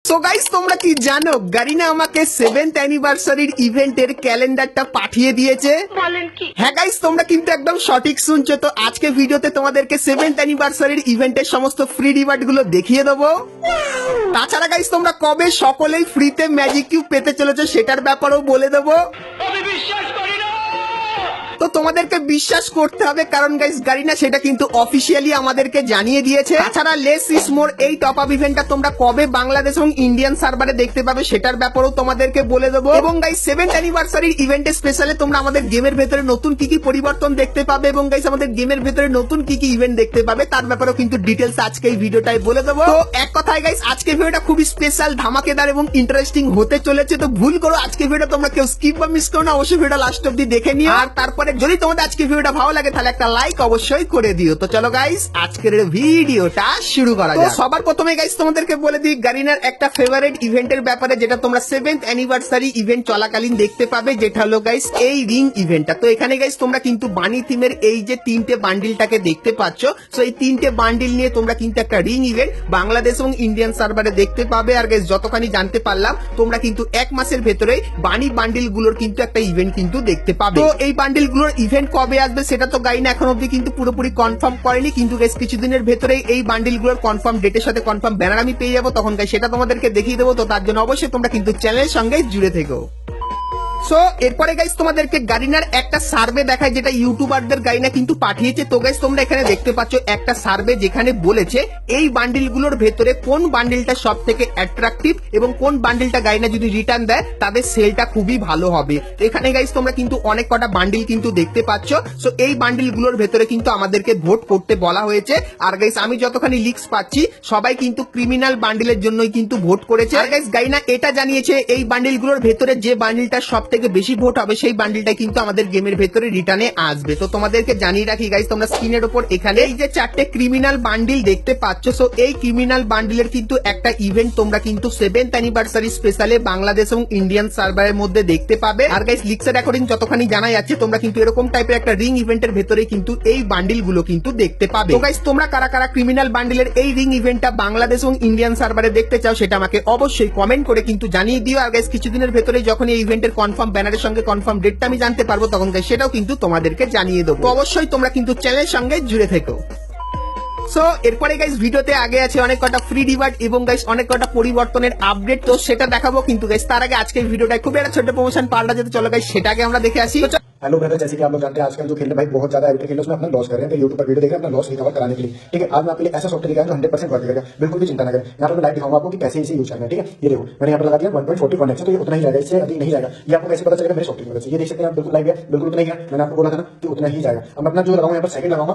So guys তোমরা কি জানো গারিনা আমাকে 7th অ্যানিভার্সারির ইভেন্টের ক্যালেন্ডারটা পাঠিয়ে দিয়েছে। বলেন কি? হ্যাঁ গাইস তোমরা কিন্তু একদম সঠিক শুনছো। তো আজকে ভিডিওতে তোমাদেরকে 7th অ্যানিভার্সারির ইভেন্টের সমস্ত ফ্রি রিওয়ার্ড গুলো দেখিয়ে দেবো। তাছাড়া গাইস তোমরা কবে সকলেই ফ্রিতে ম্যাজিক কিউব পেতে চলেছো সেটার ব্যাপারেও বলে দেবো। আমি বিশ্বাস করি না। তো তোমাদেরকে বিশ্বাস করতে হবে কারণ গাইস গারিনা সেটা কিন্তু অফিসিয়ালি আমাদেরকে জানিয়ে দিয়েছে। তাছাড়া লেস ইস মোর এই টপ আপ ইভেন্টটা তোমরা কবে বাংলাদেশ এবং ইন্ডিয়ান সার্ভারে দেখতে পাবে সেটার ব্যাপারেও তোমাদেরকে বলে দেবো। এবং গাইস 7th অ্যানিভার্সারির ইভেন্টে স্পেশালে তোমরা আমাদের গেমের ভেতরে নতুন কি কি পরিবর্তন দেখতে পাবে এবং গাইস আমাদের গেমের ভেতরে নতুন কি কি ইভেন্ট দেখতে পাবে তার ব্যাপারেও কিন্তু ডিটেলস আজকে এই ভিডিওটাই বলে দেবো। তো এক কথায় গাইস আজকে ভিডিওটা খুবই স্পেশাল, ধামাকেদার এবং ইন্টারেস্টিং হতে চলেছে। তো ভুল করো আজকে ভিডিও তোমরা কেউ স্কিপ বা মিস করো না, অবশ্যই ভিডিওটা লাস্ট অব্দি দেখে নিও। আর তারপরে যদি তোমাদের আজকে ভিডিওটা ভালো লাগে তাহলে একটা লাইক অবশ্যই করে দিও। তো চলো গাইস আজকের ভিডিওটা শুরু করা যাক। তো সবার প্রথমে গাইস তোমাদেরকে বলে দিই গারিনার একটা ফেভারিট ইভেন্টের ব্যাপারে যেটা তোমরা 7th অ্যানিভার্সারি ইভেন্ট চলাকালীন দেখতে পাবে, যেটা হলো গাইস এই রিং ইভেন্টটা। তো এখানে গাইস তোমরা কিন্তু বানি থিমের এই যে তিনটে বান্ডিলটাকে দেখতে পাচ্ছ। সো এই তিনটে বান্ডিল নিয়ে তোমরা কিন্তু একটা রিং ইভেন্ট বাংলাদেশ এবং ইন্ডিয়ান সার্ভারে দেখতে পাবে। আর গাইস যতখানি জানতে পারলাম তোমরা কিন্তু এক মাসের ভেতরে বানি বান্ডিল গুলোর কিন্তু একটা ইভেন্ট কিন্তু দেখতে পাবে। তো এই বান্ডিল গুলোর ইভেন্ট কবে আসবে সেটা তো গাইনা এখন অব্দি কিন্তু পুরোপুরি কনফার্ম করেনি, কিন্তু গাইস কিছুদিনের ভেতরে এই বান্ডিল গুলোর কনফার্ম ডেটের সাথে কনফার্ম ব্যানার আমি পেয়ে যাবো, তখন গাইস সেটা তোমাদেরকে দেখিয়ে দেবো। তো তার জন্য অবশ্যই তোমরা কিন্তু চ্যানেলের সঙ্গে জুড়ে থেকো। সো এরপরে গাইস তোমাদেরকে গারিনার একটা সার্ভে দেখায় যেটা ইউটিউবারদের গাইনা কিন্তু পাঠিয়েছে। তো গাইস তোমরা এখানে দেখতে পাচ্ছ একটা সার্ভে যেখানে বলেছে এই বান্ডিলগুলোর ভেতরে কোন বান্ডিলটা সব থেকে অ্যাট্রাকটিভ এবং কোন বান্ডিলটা গাইনা যদি রিটার্ন দেয় তাদের সেলটা খুবই ভালো হবে। তো এখানে গাইস তোমরা কিন্তু অনেক কটা বান্ডিল কিন্তু দেখতে পাচ্ছ। সো এই বান্ডিলগুলোর ভেতরে কিন্তু আমাদেরকে ভোট করতে বলা হয়েছে। আর গাইস আমি যতখানি লিক্স পাচ্ছি সবাই কিন্তু ক্রিমিনাল বান্ডিলের জন্যই কিন্তু ভোট করেছে। আর গাইস গাইনা এটা জানিয়েছে এই বান্ডিলগুলোর ভেতরে যে বান্ডিলটা সব থেকে বেশি ভোট হবে সেই বান্ডিলটা কিন্তু আমাদের গেমের ভেতরে রিটার্নে আসবে। তো তোমাদেরকে জানিয়ে রাখি গাইস তোমরা স্ক্রিনের উপর এখানে এই যে চারটে ক্রিমিনাল বান্ডিল দেখতে পাচ্ছ। সো এই ক্রিমিনাল বান্ডিলের কিন্তু একটা ইভেন্ট তোমরা কিন্তু 7th অ্যানিভার্সারি স্পেশালে বাংলাদেশ এবং ইন্ডিয়ান সার্ভারের মধ্যে দেখতে পাবে। আর গাইস লিক্সের অ্যাকর্ডিং যতখানি জানা যাচ্ছে তোমরা কিন্তু এরকম টাইপের একটা রিং ইভেন্টের ভেতরে কিন্তু এই বান্ডিল গুলো কিন্তু দেখতে পাবে। তো গাইস তোমরা কারা কারা ক্রিমিনাল বান্ডিলের এই রিং ইভেন্টটা বাংলাদেশ এবং ইন্ডিয়ান সার্ভারে দেখতে চাও সেটা আমাকে অবশ্যই কমেন্ট করে কিন্তু জানিয়ে দিও। আর গাইস কিছুদিনের ভেতরে যখন এই ইভেন্টের কনফার্ম ব্যানারের সঙ্গে কনফার্ম ডেটটা আমি জানতে পারবো তখন গাইস সেটাও কিন্তু তোমাদেরকে জানিয়ে দেবো। অবশ্যই তোমরা কিন্তু চ্যানেলের সঙ্গে জুড়ে থেকো। সো এরপরে গাইস ভিডিওতে আগে আছে অনেক কটা ফ্রি রিওয়ার্ড এবং গাইস অনেক কটা পরিবর্তনের আপডেট, তো সেটা দেখাবো। কিন্তু গাইস তার আগে আজকের ভিডিওটায় খুব একটা ছোট প্রমোশন পাল্টা যেতে চলো গাইস সেটাকে আমরা দেখে আসি। हेलो ब्रदर, जैसे कि आप लोग जानते हैं आजकल जो खेल भाई बहुत ज्यादा एडिक्टेड खेल है उसमें अपना लॉस कर रहे हैं। तो यूट्यूब पर वीडियो देख रहे हैं अपना लॉस रिकवर कराने के लिए। ठीक है, आज मैं आपके लिए ऐसा सॉफ्टवेयर दिखाया जो 100% वर्क करेगा, बिल्कुल भी चिंता ना करें। यहाँ पर मैं लाइव दिखाऊंगा आपको कि कैसे इसे यूज करना है। ठीक है, ये देखो मैंने यहाँ पर लगा दिया 1.41x, तो ये उतना ही जाएगा, इससे अधिक नहीं जाएगा। ये आपको कैसे पता चलेगा? मेरे सॉफ्टवेयर की वजह से। ये देख सकते हैं आप, बिल्कुल लाइव है, बिल्कुल उतना ही है। मैंने आपको बोला था ना कि उतना ही जाएगा। अब मैं अपना जो लगाऊंगा यहाँ पर सेकंड लगाऊंगा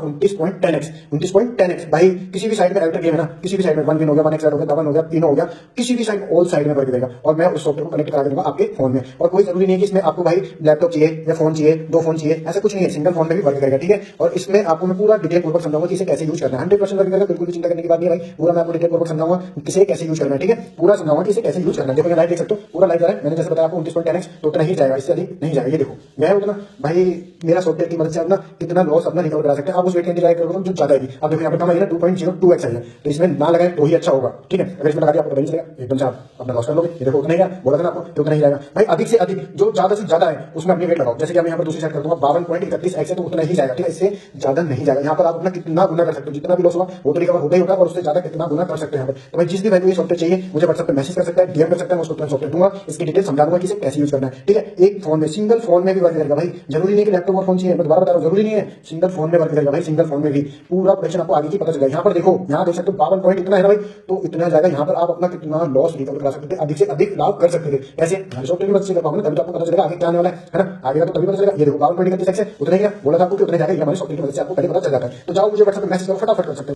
29.10x भाई किसी भी साइड में एडिक्टेड गेम है ना, किसी भी साइड में 1 विन हो गया, 1x हो गया, 7 हो गया, 3 हो गया, किसी भी साइड ऑल साइड में वर्क देगा। और मैं उस सॉफ्टवेयर को कनेक्ट करा दूंगा आपके फोन में। और कोई जरूरी नहीं है कि इसमें आपको भाई लैपटॉप चाहिए या फोन चाहिए, 2 फोन चाहिए, ऐसा कुछ नहीं है, सिंगल फोन में भी वर्क करेगा। ठीक है, और इसमें आपको मैं पूरा डिटेल पूर्वक समझाऊंगा कि इसे कैसे यूज करना है। 100% वर्क करेगा, बिल्कुल भी चिंता करने की बात नहीं है भाई। पूरा मैं आपको डिटेल पूर्वक समझाऊंगा किसे कैसे यूज करना है। ठीक है, पूरा समझाऊंगा कि इसे कैसे यूज करना है। देखो लाइव देख सकते हो, पूरा लाइव जा रहा है। मैंने जैसे बताया आपको 29.10x, तो उतना ही जाएगा, इससे अधिक नहीं जाएगा। ये देखो मैं उतना भाई मेरा सॉफ्टवेयर की मदद से अपना कितना लॉस अपना रिकवर करा सकते हैं। आप उस वेट के करोगे जो ज्यादा है। आप देखो यहाँ पर कम है 2.02x है, तो इसमें ना लगाए तो ही अच्छा होगा। ठीक है, अगर इसमें लगा दिया आपको नहीं चलेगा, एकदम से आप अपना लॉस कर लोगे। ये देखो उतना ही है, बोला था ना आपको, तो उतना ही जाएगा भाई। अधिक से अधिक जो ज्यादा से ज्यादा है उसमें अपनी वेट लगाओ। जैसे कि मैं यहाँ पर दूसरी साइड कर दूंगा 52.31x है, तो उतना ही जाएगा। ठीक है, इससे ज्यादा नहीं जाएगा। यहाँ पर आप अपना कितना गुना कर सकते हो, जितना भी लॉस होगा वो तो रिकवर होता ही होगा, और उससे ज्यादा कितना गुना कर सकते हैं यहाँ पर। तो भाई जिस भी वैल्यू ये सॉफ्टवेयर चाहिए मुझे व्हाट्सएप पे मैसेज कर सकता है, डीएम कर सकता है, मैं उसको तुरंत सॉफ्टवेयर दूंगा, इसकी डिटेल समझा दूंगा कि इसे कैसे यूज करना है। ठीक है, एक फोन में सिंगल फोन में भी वर्क करेगा भाई, जरूरी नहीं कि लैपटॉप और फोन चाहिए, मैं दोबारा बता रहा हूँ, जरूरी नहीं है, सिंगल फोन में वर्क करेगा भाई। सिंगल फोन में भी पूरा प्रोटेक्शन आपको आगे की पता चलेगा। यहाँ पर देखो, यहाँ देख सकते हो 52 पॉइंट इतना है ना भाई, तो इतना जाएगा। यहाँ पर आप अपना कितना लॉस रिकवर करा सकते थे, अधिक से अधिक लाभ कर सकते थे। कैसे? सॉफ्टवेयर की मदद से कर पाऊंगा, तभी तो आपको पता चलेगा आगे क्या आने वाला है ना। आगे का तो तभी पता चलेगा। ये देखो 52.31x है, उतना ही है, बोला था आपको कि उतना जाएगा। ये हमारे सॉफ्टवेयर की मदद से आपको पहले पता चल जाता है। तो जाओ मुझे व्हाट्सएप पे मैसेज करो, फटाफट कर सकते हो।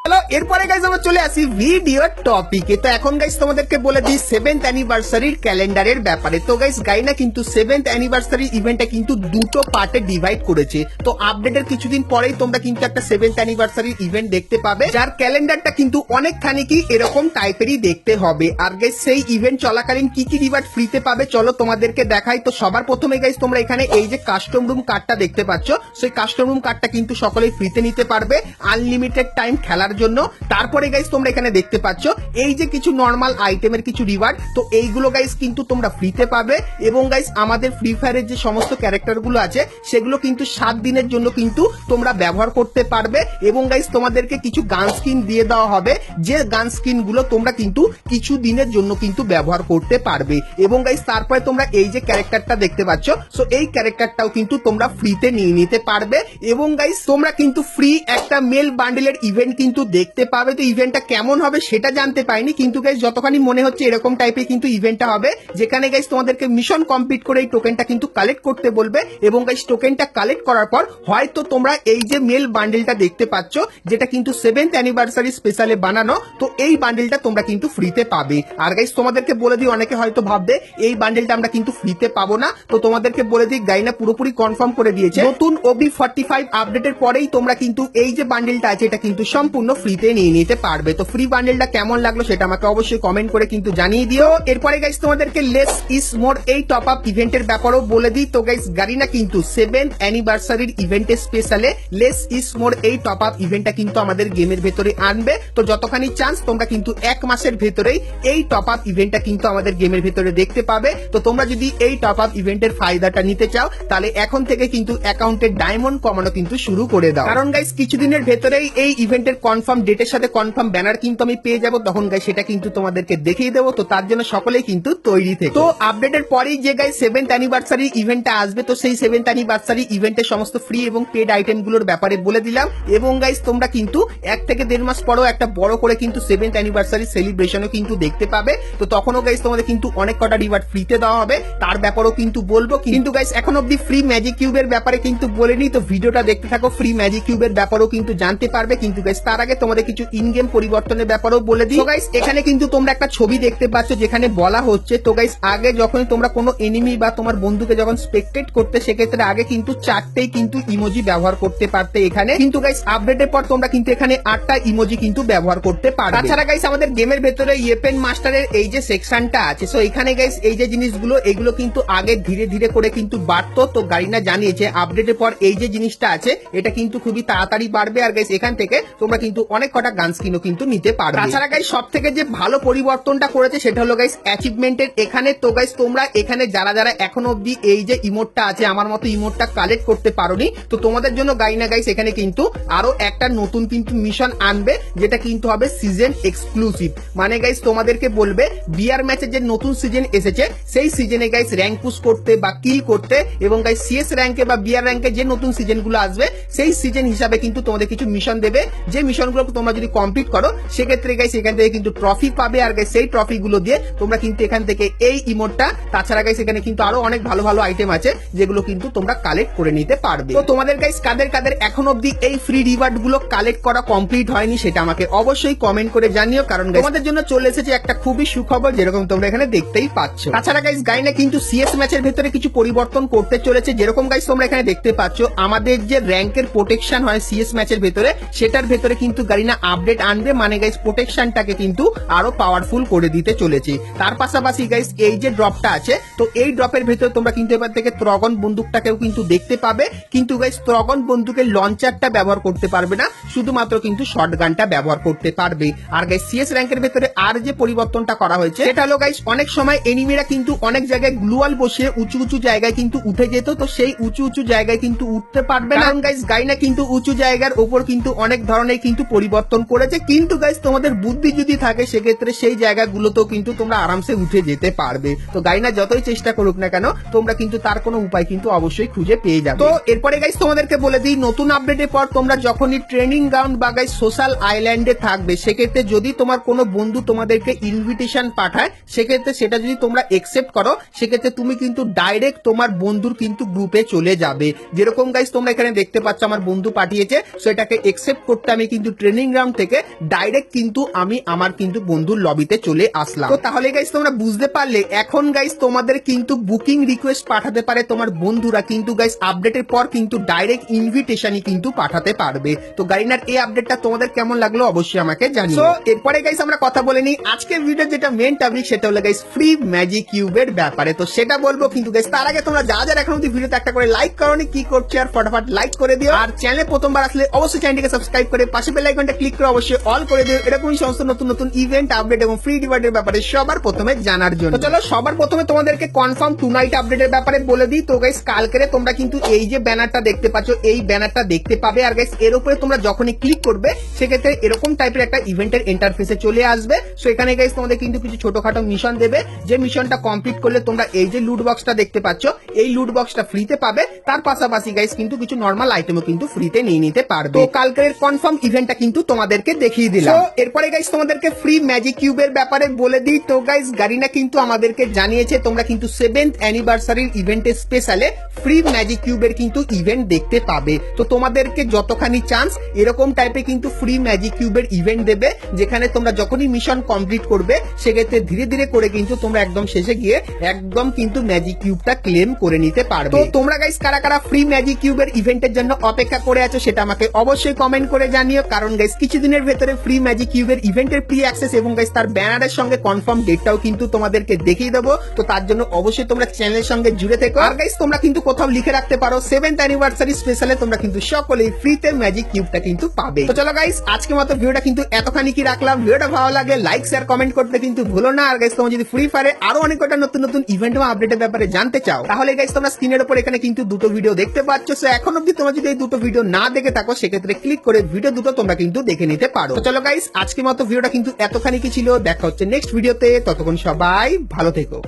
চলো এরপরে গাইস আমরা চলে আসি ভিডিও টপিকে। তো এখন গাইস তোমাদেরকে বলে দিই 7th অ্যানিভার্সারির ক্যালেন্ডারের ব্যাপারে। তো গাইস গাইনা কিন্তু 7th অ্যানিভার্সারি ইভেন্টটা কিন্তু দুটো পার্টে ডিভাইড করেছে। তো আপডেটের কিছুদিন পরেই তোমরা কিন্তু একটা 7th অ্যানিভার্সারি ইভেন্ট দেখতে পাবে, যার ক্যালেন্ডারটা কিন্তু অনেকখানি কি এরকম টাইপেরই দেখতে হবে। আর গাইস সেই ইভেন্ট চলাকালীন কি কি রিওয়ার্ড ফ্রিতে পাবে চলো তোমাদেরকে দেখাই। তো সবার প্রথমে গাইস তোমরা এখানে এই যে কাস্টম রুম কার্ডটা দেখতে পাচ্ছ, সেই কাস্টম রুম কার্ডটা কিন্তু সকলেই ফ্রিতে নিতে পারবে। আনলিমিটেড টাইম খেলার খেলার জন্য। তারপরে গাইস তোমরা এখানে দেখতে পাচ্ছ এই যে কিছু নর্মাল আইটেমের কিছু রিওয়ার্ড, তো এইগুলো গাইস কিন্তু তোমরা ফ্রিতে পাবে। এবং গাইস আমাদের ফ্রি ফায়ারের যে সমস্ত ক্যারেক্টার গুলো আছে সেগুলো কিন্তু 7 দিনের জন্য কিন্তু তোমরা ব্যবহার করতে পারবে। এবং গাইস তোমাদেরকে কিছু গান স্কিন দিয়ে দেওয়া হবে, যে গান স্কিন গুলো তোমরা কিন্তু কিছু দিনের জন্য কিন্তু ব্যবহার করতে পারবে। এবং গাইস তারপরে তোমরা এই যে ক্যারেক্টারটা দেখতে পাচ্ছ, সো এই ক্যারেক্টারটাও কিন্তু তোমরা ফ্রিতে নিয়ে নিতে পারবে। এবং গাইস তোমরা কিন্তু ফ্রি একটা মেল বান্ডেলের ইভেন্ট কিন্তু দেখতে পাবে। তো ইভেন্টটা কেমন হবে সেটা জানতে পাইনি, কিন্তু গাইস যতখানি মনে হচ্ছে এরকম টাইপের কিন্তু ইভেন্টটা হবে, যেখানে গাইস তোমাদেরকে মিশন কমপ্লিট করে এই টোকেনটা কিন্তু কালেক্ট করতে বলবে। এবং গাইস টোকেনটা কালেক্ট করার পর হয়তো তোমরা এই যে মেল বান্ডেলটা দেখতে পাচ্ছ, যেটা কিন্তু 7th অ্যানিভার্সারি স্পেশালে বানানো, তো এই বান্ডেলটা তোমরা কিন্তু ফ্রিতে পাবে। আর গাইস তোমাদেরকে বলে দিই, অনেকে হয়তো ভাববে এই বান্ডেলটা আমরা কিন্তু ফ্রিতে পাবো না, তো তোমাদেরকে বলে দিই গাইনা পুরোপুরি কনফার্ম করে দিয়েছে নতুন OB45 আপডেটের পরেই তোমরা কিন্তু এই যে বান্ডেলটা আছে এটা কিন্তু সম্পূর্ণ ফ্রিতে নিয়ে নিতে পারবে। তো ফ্রি বান্ডেলটা কেমন লাগলো সেটা আমাকে অবশ্যই কমেন্ট করে কিন্তু জানিয়ে দিও। এরপরে গাইস তোমাদেরকে লেস ইজ মোর এই টপ আপ ইভেন্টের ব্যাপারেও বলে দিই। তো গাইস গারিনা কিন্তু 7th অ্যানিভার্সারির ইভেন্টের স্পেশালে লেস ইজ মোর এই টপ আপ ইভেন্টটা কিন্তু আমাদের গেমের ভেতরে আনবে। তো যতখানি চান্স তোমরা কিন্তু 1 মাসের ভেতরেই এই টপ আপ ইভেন্টটা কিন্তু আমাদের গেমের ভেতরে দেখতে পাবে। তো তোমরা যদি এই টপ আপ ইভেন্টের ফায়দাটা নিতে চাও তাহলে এখন থেকে কিন্তু অ্যাকাউন্টে ডায়মন্ড কমানো কিন্তু শুরু করে দাও, কারণ গাইস কিছুদিনের ভেতরেই এই ইভেন্টের কনফার্ম ডেটের সাথে কনফার্ম ব্যানার কিন্তু আমি পেয়ে যাব, তখন গাইস সেটা কিন্তু তোমাদেরকে দেখিয়ে দেবো। তো তার জন্য সকলেই কিন্তু তৈরি থেকে। তো আপডেটের পরেই যে গাইস 7th অ্যানিভার্সারি ইভেন্টটা আসবে, তো সেই 7th অ্যানিভার্সারি ইভেন্টের সমস্ত ফ্রি এবং পেড আইটেম গুলোর ব্যাপারে বলে দিলাম। এবং গাইস তোমরা কিন্তু 1 থেকে 1.5 মাস পরেও একটা বড় করে কিন্তু 7th অ্যানিভার্সারি সেলিব্রেশনও কিন্তু দেখতে পাবে। তো তখনও গাইস তোমাদের কিন্তু অনেক কটা রিওয়ার্ড ফ্রিতে দেওয়া হবে, তার ব্যাপারেও কিন্তু বলবো। কিন্তু গাইস এখন অব্দি ফ্রি ম্যাজিক কিউবের ব্যাপারে কিন্তু বলিনি, তো ভিডিওটা দেখতে থাকো, ফ্রি ম্যাজিক কিউবের ব্যাপারেও কিন্তু জানতে পারবে। কিন্তু গাইস তার আগে তোমাদের কিছু ইন গেম পরিবর্তনের ব্যাপারেও বলে দিই। তো গাইস এখানে কিন্তু তোমরা একটা ছবি দেখতে পাচ্ছ যেখানে বলা হচ্ছে, তো গাইস আগে যখন তোমরা কোনো এনিমি বা তোমার বন্ধুকে যখন স্পেকটেট করতে, সেক্ষেত্রে আগে কিন্তু 4টেই কিন্তু ইমোজি ব্যবহার করতে পারতে এখানে, কিন্তু গাইস আপডেটের পর তোমরা কিন্তু এখানে 8টা ইমোজি কিন্তু ব্যবহার করতে পারবে। তাছাড়া গাইস আমাদের গেমের ভেতরে ইয়েপেন মাস্টারের এই যে সেকশনটা আছে, সো এখানে গাইস এই যে জিনিসগুলো এগুলো কিন্তু আগে ধীরে ধীরে করে কিন্তু বাড়তো। তো গারিনা জানিয়েছে আপডেটের পর এই যে জিনিসটা আছে এটা কিন্তু খুবই তাড়াতাড়ি বাড়বে। আর গাইস এখান থেকে তোমরা কিন্তু অনেক কটা গান স্কিনও কিন্তু নিতে পারবে। তাছাড়া গাইস সব থেকে যে ভালো পরিবর্তনটা করেছে সেটা হলো গাইস অ্যাচিভমেন্টের এখানে। তো গাইস তোমরা এখানে যারা যারা এখনো অব্দি এই যে ইমোটটা আছে আমার মতো ইমোটটা কালেক্ট করতে পারোনি, তো তোমাদের জন্য গাইনা গাইস এখানে কিন্তু আরো একটা নতুন কিন্তু মিশন আনবে, যেটা কিন্তু হবে সিজন এক্সক্লুসিভ। মানে গাইস তোমাদেরকে বলবে বিআর ম্যাচের যে নতুন সিজন এসেছে সেই সিজনে গাইস র্যাঙ্ক পুশ করতে বা কিল করতে, এবং গাইস সিএস র্যাঙ্কে বা বিআর র্যাঙ্কে যে নতুন সিজন গুলো আসবে সেই সিজন হিসাবে কিন্তু তোমাদের কিছু মিশন দেবে, যে মিশনগুলো তোমরা যদি কমপ্লিট করো সেক্ষেত্রে গাইস এখান থেকে কিন্তু ট্রফি পাবে। আর গাইস সেই ট্রফি গুলো দিয়ে তোমরা কিন্তু এখান থেকে এই ইমোটটা, তাছাড়া গাইস এখানে কিন্তু আরো অনেক ভালো ভালো আইটেম আছে যেগুলো কিন্তু তোমরা কালেক্ট করে নিতে পারবে। তো তোমাদের গাইস কাদের কাদের এখন অব্দি এই ফ্রি রিওয়ার্ড গুলো কালেক্ট করা কমপ্লিট হয়নি সেটা আমাকে অবশ্যই কমেন্ট করে জানিও, কারণ তোমাদের জন্য চলে এসেছে একটা খুবই সুখবর, যেরকম তোমরা এখানে দেখতেই পাচ্ছ। তাছাড়া গাইস গাইনা কিন্তু সিএস ম্যাচের ভেতরে কিছু পরিবর্তন করতে চলেছে, যেরকম গাইস তোমরা এখানে দেখতে পাচ্ছ আমাদের যে র্যাঙ্কের প্রোটেকশন হয় সিএস ম্যাচের ভেতরে, সেটার ভেতরে কিন্তু গারিনা আপডেট আনবে। মানে গাইস প্রোটেকশনটাকে কিন্তু আরো পাওয়ারফুল করে দিতে চলেছে। তার পাশাপাশি গাইস এই যে ড্রপটা আছে, তো এই ড্রপের ভেতরে তোমরা কিন্তু এবার থেকে ত্রগন বন্দুকটাকেও কিন্তু দেখতে পাবে, কিন্তু গাইস ত্রগন বন্দুকের লঞ্চারটা ব্যবহার করতে পারবে না, শুধুমাত্র কিন্তু শটগানটা ব্যবহার করতে পারবে। আর গাইস সিএস র্যাঙ্কের ভেতরে আর যে পরিবর্তনটা করা হয়েছে সেটা হলো গাইস অনেক সময় এনিমিরা কিন্তু অনেক জায়গায় গ্লুয়াল বসিয়ে উঁচু উঁচু জায়গায় কিন্তু উঠে যেত, তো সেই উঁচু উঁচু জায়গায় কিন্তু উঠতে পারবে না, কারণ গাইস গাইনা কিন্তু উঁচু জায়গার উপর কিন্তু অনেক ধরনের কিন্তু পরিবর্তন করেছে। কিন্তু গাইস তোমাদের বুদ্ধি যদি থাকে সেক্ষেত্রে সেই জায়গাগুলোতেও কিন্তু তোমরা আরামসে উঠে যেতে পারবে। তো গাইনা যতই চেষ্টা করুক না কেন তোমরা কিন্তু তার কোনো উপায় কিন্তু অবশ্যই খুঁজে পেয়ে যাবে। তো এরপরে গাইস তোমাদেরকে বলে দিই, নতুন আপডেটের পর তোমরা যখনই ট্রেনিং গ্রাউন্ড বা গাইস সোশ্যাল আইল্যান্ডে থাকবে, সেক্ষেত্রে যদি তোমার কোনো বন্ধু তোমাদেরকে ইনভিটেশন পাঠায়, সেক্ষেত্রে সেটা যদি তোমরা একসেপ্ট করো, সেক্ষেত্রে তুমি কিন্তু ডাইরেক্ট তোমার বন্ধুর কিন্তু গ্রুপে চলে যাবে। যেরকম গাইস তোমরা এখানে দেখতে পাচ্ছ আমার বন্ধু পাঠিয়েছে, সেটাকে একসেপ্ট করতে আমি কিন্তু ট্রেনিং গ্রাউন্ড থেকে ডাইরেক্ট কিন্তু আমি আমার কিন্তু বন্ধুর লবিতে চলে আসলাম। তো তাহলে গাইস তোমরা বুঝতে পারলে এখন গাইস তোমাদের কিন্তু বুকিং রিকোয়েস্ট পাঠাতে পারে তোমার বন্ধুরা, কিন্তু গাইস আপডেটের পর কিন্তু ডাইরেক্ট ইনভিটেশনই কিন্তু পাঠাতে পারবে। তো গাইনার এই আপডেটটা তোমাদের কেমন লাগলো অবশ্যই আমাকে জানিও। তো এরপরে গাইস আমরা কথা বলে নিই আজকের ভিডিও যেটা মেন টপিক, সেটা হলো গাইস ফ্রি ম্যাজিক কিউবের ব্যাপারে। তো সেটা বলবো, কিন্তু গাইস তার আগে তোমরা যা যা এখন অবধি ভিডিওতে একটা করে লাইক করোনি, কি করছো আর ফটাফট লাইক করে দিও। আর চ্যানেলে প্রথমবার আসলে অবশ্যই চ্যানেলটিকে সাবস্ক্রাইব করে পাশে বেল আইকনটা ক্লিক করে অবশ্যই অল করে দিও এরকমই সমস্ত নতুন নতুন ইভেন্ট আপডেট এবং ফ্রি রিওয়ার্ডের ব্যাপারে সবার প্রথমে জানার জন্য। তো চলো সবার প্রথমে তোমাদেরকে কনফার্ম টু নাইট আপডেটের ব্যাপারে বলে দিই। তো গাইস কালকে তোমরা কিন্তু এই যে ব্যানারটা দেখতে পাচ্ছ এই ব্যানারটা দেখতে পাবে, আর গাইস এর উপরে তোমরা যখনই ক্লিক করবে সেক্ষেত্রে এরকম টাইপের একটা ইভেন্টের ইন্টারফেসে চলে আসবে। সো এখানে গাইস তোমাদের কিন্তু কিছু ছোটখাটো মিশন দেবে, যে মিশনটা কমপ্লিট করলে তোমরা এই যে লুট বক্সটা দেখতে পাচ্ছ এই লুট বক্সটা ফ্রিতে পাবে, তার পাশাপাশি গাইস কিন্তু কিছু নরমাল আইটেমও কিন্তু ফ্রিতে নিয়ে নিতে পারবে। তো কালকের কনফার্ম ইভেন্টটা কিন্তু তোমাদেরকে দেখিয়ে দিলাম। এরপরে গাইস তোমাদেরকে ফ্রি ম্যাজিক কিউবের ব্যাপারে বলে দিই। তো গাইস গারিনা কিন্তু আমাদেরকে জানিয়েছে তোমরা কিন্তু 7th অ্যানিভার্সারির ইভেন্টের স্পেশালে ফ্রি ম্যাজিক কিউবের কিন্তু ইভেন্ট দেখতে পাবে। তো তোমাদেরকে যতখানি চান্স এরকম টাইপের কিন্তু ফ্রি ম্যাজিক কিউবের ইভেন্ট দেবে, যেখানে তোমরা যখনই মিশন কমপ্লিট করবে সেক্ষেত্রে ধীরে ধীরে করে কিন্তু তোমরা একদম শেষে গিয়ে একদম কিন্তু ম্যাজিক কিউবটা ক্লেম করে নিতে পারবে। তো তোমরা গাইস কারা কারা ফ্রি ম্যাজিক কিউবের ইভেন্টের জন্য অপেক্ষা করে আছো সেটা আমাকে অবশ্যই কমেন্ট করে জানিও, কারণ গাইস কিছুদিনের ভেতরে ফ্রি ম্যাজিক কিউবের ইভেন্টের প্রি অ্যাক্সেস এবং গাইস তার ব্যানারের সঙ্গে কনফার্ম ডেটটাও কিন্তু তোমাদেরকে দেখিয়ে দেবো। তো তার জন্য অবশ্যই তোমরা চ্যানেলের সঙ্গে জুড়ে থেকো। আর গাইস তোমরা কিন্তু কোথাও লিখে রাখতে পারো 7th অ্যানিভার্সারি স্পেশালে তোমরা কিন্তু সকলেই ফ্রিতে ম্যাজিক কিউবটা কিন্তু পাবে। তো চলো গাইস আজকে মতো ভিডিওটা কিন্তু এতখানি কি রাখলাম। ভিডিওটা ভালো লাগে লাইক শেয়ার কমেন্ট করতে কিন্তু ভুলো না। আর গাইস তোমরা যদি ফ্রি ফায়ারে আরো অনেক কটা নতুন নতুন ইভেন্ট এবং আপডেটের ব্যাপারে জানতে চাও তাহলে গাইস তোমরা স্ক্রিনের উপর এখানে কিন্তু দুটো ভিডিও দেখতে পাচ্ছ। সো এখন অবধি তোমরা যদি এই দুটো ভিডিও না দেখে থাকো সেক্ষেত্রে ক্লিক করে ভিডিও দুটো তোমরা কিন্তু দেখে নিতে পারো। তো চলো গাইস আজকে মতো ভিডিওটা কিন্তু এতখানি কি ছিল, দেখা হচ্ছে নেক্সট ভিডিওতে, ততক্ষণ সবাই ভালো থেকো।